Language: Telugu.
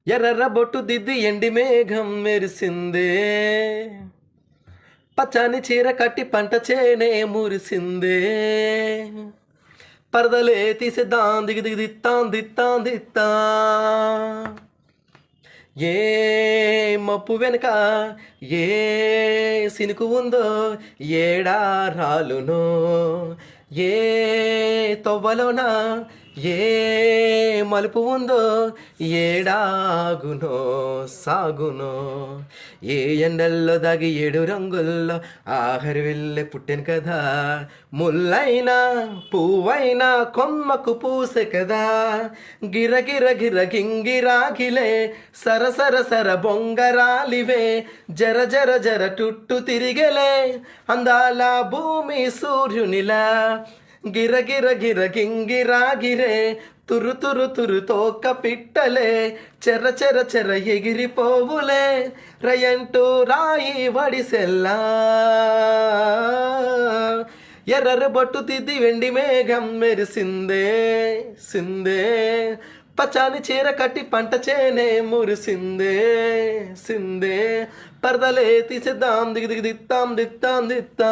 ఎర్రర్ర బొట్టు దిద్ది ఎండి మేఘం మెరిసిందే, పచ్చని చీర కట్టి పంట చేనే మురిసిందే, పరదలే తీసేద్దాం దిగి దిగి దిత్తాం దిత్తాం దిత్తా. ఏ మప్పు వెనుక ఏ సినుకు ఉందో, ఏడా రాలునో, ఏ తొవ్వలోన ఏ మలుపు ఉందో, ఏడాగునో సాగునో. ఏ ఎండల్లో దాగి ఏడు రంగుల్లో ఆఖరి వెళ్ళే పుట్టాను కదా, ముల్లైనా పువ్వైనా కొమ్మకు పూసే కదా. గిరగిర గిర గింగిరాగిలే సర సర సర బొంగరాలివే, జర జర జర టుట్టు తిరిగెలే అందాల భూమి సూర్యునిలా. గిరగిర గిర గింగిరాగిరే తురు తురు తురు తోక పిట్టలే, చెర చెర చెర ఎగిరిపోవులే రయంటూ రాయి వడిసెల్లా. ఎర్రరు బొట్టు తిద్ది వెండి మేఘం మెరిసిందే సిందే, పచ్చాని చీర కట్టి పంట చేనే మురిసిందే సిందే, పరదలే తీసేద్దాం దిగి దిగి దిత్తాం దిత్తాం దిత్తా.